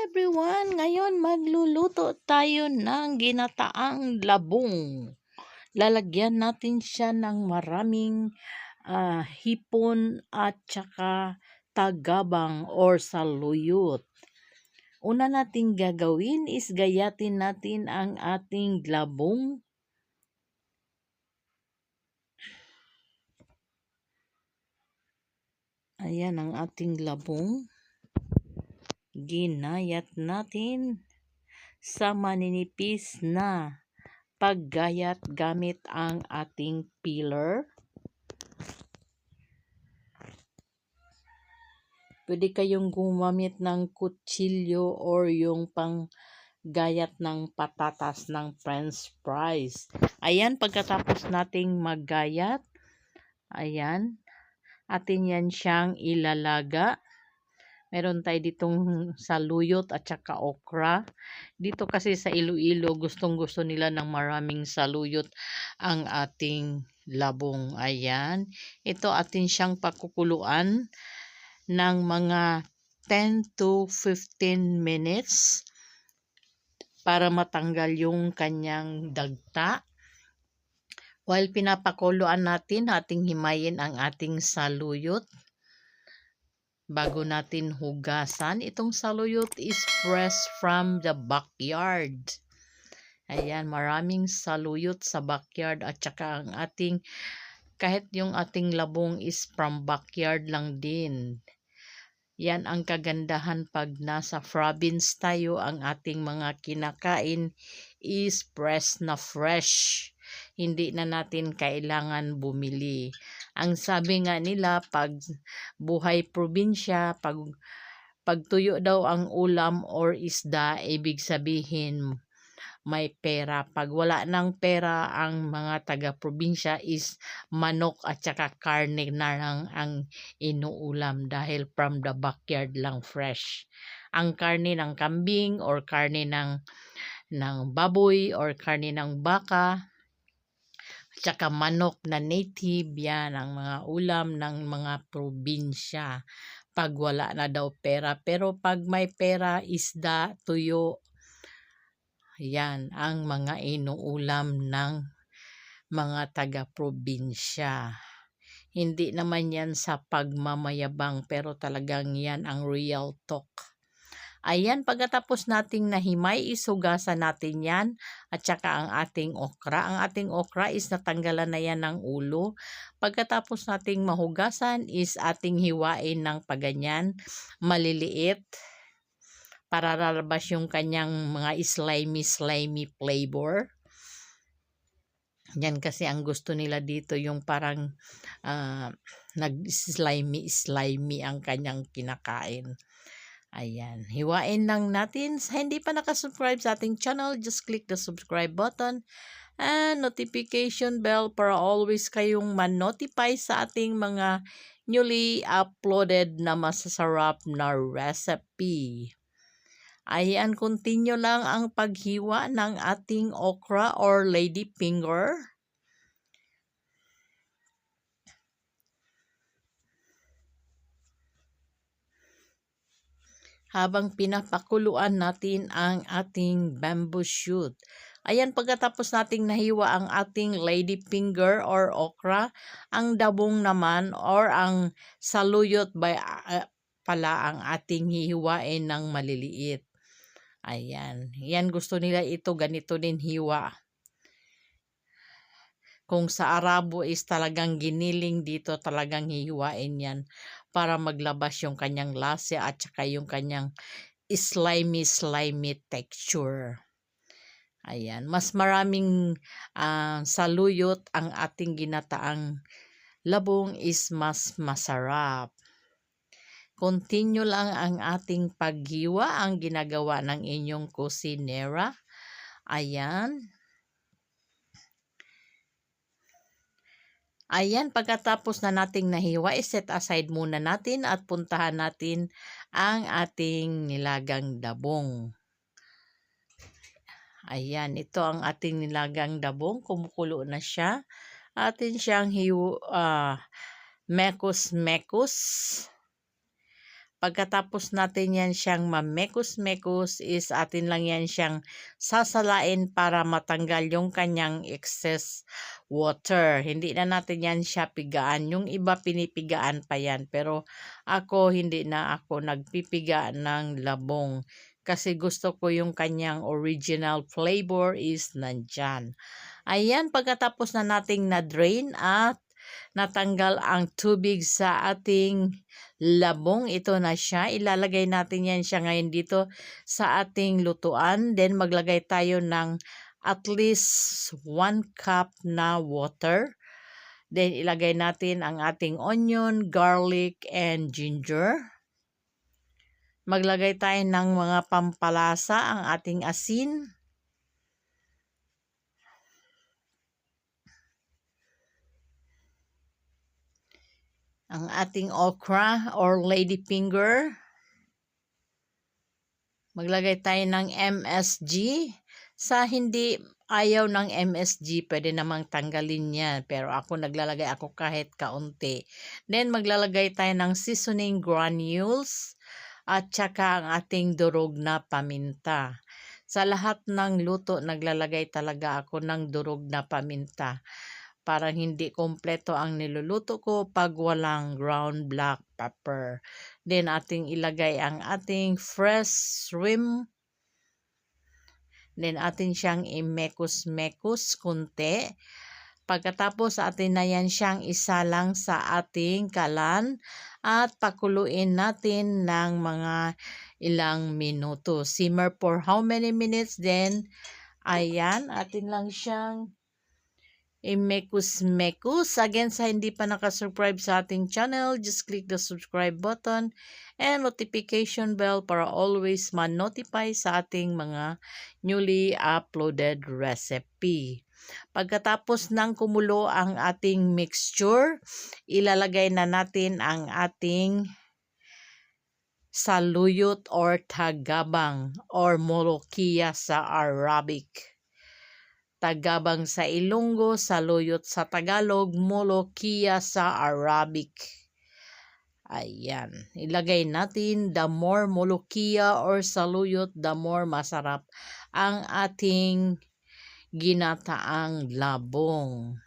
everyone! Ngayon magluluto tayo ng ginataang labong. Lalagyan natin siya ng maraming hipon at saka tagabang or saluyot. Una nating gagawin is gayatin natin ang ating labong. Ayan ang ating labong. Ginayat natin sa maninipis na paggayat gamit ang ating peeler. Pwede kayong gumamit ng kutsilyo or yung panggayat ng patatas ng french fries. Ayan, pagkatapos nating maggayat, ayan, atin yan siyang ilalaga. Meron tayo ditong saluyot at saka okra. Dito kasi sa Iloilo, gustong-gusto nila ng maraming saluyot ang ating labong. Ayan. Ito atin siyang pakukuluan ng mga 10 to 15 minutes para matanggal yung kanyang dagta. While pinapakuluan natin, ating himayin ang ating saluyot. Bago natin hugasan, itong saluyot is fresh from the backyard. Ayan, maraming saluyot sa backyard at saka ang ating, kahit yung ating labong is from backyard lang din. Yan ang kagandahan pag nasa province tayo, ang ating mga kinakain is fresh na fresh. Hindi na natin kailangan bumili. Ang sabi nga nila, pag buhay probinsya, pag tuyo daw ang ulam or isda, ibig sabihin may pera. Pag wala ng pera, ang mga taga-probinsya is manok at saka karne na lang ang inuulam dahil from the backyard lang fresh. Ang karne ng kambing or karne ng baboy or karne ng baka, tsaka manok na native, yan ang mga ulam ng mga probinsya pag wala na daw pera. Pero pag may pera, isda, tuyo, yan ang mga inuulam ng mga taga-probinsya. Hindi naman yan sa pagmamayabang, pero talagang yan ang real talk. Ayan, pagkatapos nating nahimay, isugasan natin yan at saka ang ating okra. Ang ating okra is natanggalan na yan ng ulo. Pagkatapos nating mahugasan is ating hiwain ng paganyan, maliliit, para lalabas yung kanyang mga slimy flavor. Yan kasi ang gusto nila dito, yung parang nag-slimy ang kanyang kinakain. Ayan, hiwain lang natin. Sa hindi pa nakasubscribe sa ating channel, just click the subscribe button and notification bell para always kayong man-notify sa ating mga newly uploaded na masasarap na recipe. Ayan, continue lang ang paghiwa ng ating okra or lady finger. Habang pinapakuluan natin ang ating bamboo shoot. Ayan, pagkatapos nating nahiwa ang ating lady finger or okra, ang dabong naman or ang saluyot pala ang ating hihiwain ng maliliit. Ayan, yan gusto nila ito, ganito din hiwa. Kung sa Arabo is talagang giniling, dito talagang hihiwain yan para maglabas yung kanyang lasa at saka yung kanyang slimy texture. Ayan, mas maraming saluyot ang ating ginataang labong is mas masarap. Continue lang ang ating paghiwa, ang ginagawa ng inyong kusinera. Ayan. Ayan, pagkatapos na nating nahiwa, set aside muna natin at puntahan natin ang ating nilagang dabong. Ayan, ito ang ating nilagang dabong. Kumukulo na siya. Atin siyang mekos-mekos. Pagkatapos natin yan siyang mamekos-mekos is atin lang yan siyang sasalain para matanggal yung kanyang excess water. Hindi na natin yan siya pigaan. Yung iba pinipigaan pa yan. Pero ako hindi na ako nagpipiga ng labong. Kasi gusto ko yung kanyang original flavor is nandyan. Ayan, pagkatapos na nating na-drain at natanggal ang tubig sa ating labong, ito na siya. Ilalagay natin yan siya ngayon dito sa ating lutuan. Then maglagay tayo ng at least 1 cup na water. Then ilagay natin ang ating onion, garlic, and ginger. Maglagay tayo ng mga pampalasa, ang ating asin. Ang ating okra or ladyfinger. Maglagay tayo ng MSG. Sa hindi ayaw ng MSG, pwede namang tanggalin yan. Pero ako naglalagay ako kahit kaunti. Then maglalagay tayo ng seasoning granules at saka ang ating durog na paminta. Sa lahat ng luto, naglalagay talaga ako ng durog na paminta. Parang hindi kompleto ang niluluto ko pag walang ground black pepper. Then ating ilagay ang ating fresh shrimp. Then atin siyang imekos-mekos kunti. Pagkatapos atin na yan siyang isalang sa ating kalan at pakuluin natin ng mga ilang minuto. Simmer for how many minutes? Then ayan, atin lang siyang imekos-mekos. Again, sa hindi pa nakasubscribe sa ating channel, just click the subscribe button and notification bell para always ma-notify sa ating mga newly uploaded recipe. Pagkatapos ng kumulo ang ating mixture, ilalagay na natin ang ating saluyot or tagabang or molokia sa Arabic. Tagabang sa Ilonggo, saluyot sa Tagalog, molokia sa Arabic. Ayan. Ilagay natin, the more molokia or saluyot, the more masarap ang ating ginataang labong.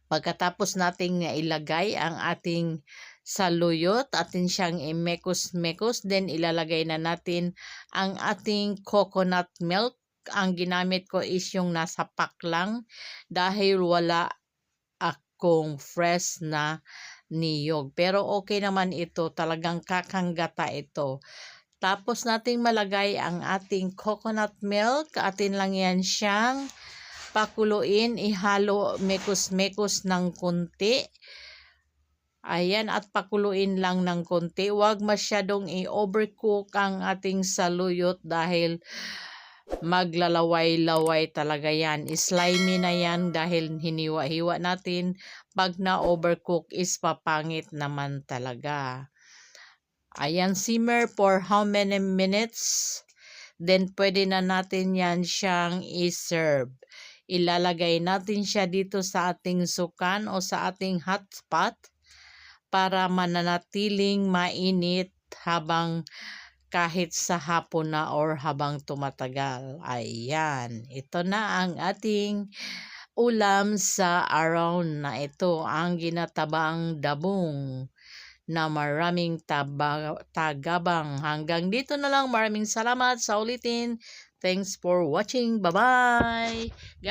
Pagkatapos nating ilagay ang ating saluyot, atin siyang imekos-mekos, then ilalagay na natin ang ating coconut milk. Ang ginamit ko is yung nasa pack lang dahil wala akong fresh na niyog. Pero okay naman ito, talagang kakanggata ito. Tapos nating malagay ang ating coconut milk. Atin lang yan siyang pakuluin, ihalo mekos-mekos ng kunti. Ayan, at pakuluin lang ng kunti. Huwag masyadong i-overcook ang ating saluyot dahil maglalaway-laway talaga yan. Slimy na yan dahil hiniwa-hiwa natin. Pag na-overcook is papangit naman talaga. Ayan, simmer for how many minutes? Then pwede na natin yan siyang i-serve. Ilalagay natin siya dito sa ating sukan o sa ating hot pot para mananatiling mainit habang kahit sa hapon na or habang tumatagal. Ayan, ito na ang ating ulam sa araw na ito, ang ginatabang dabong na maraming tagabang. Hanggang dito na lang, maraming salamat sa ulitin. Thanks for watching. Bye-bye!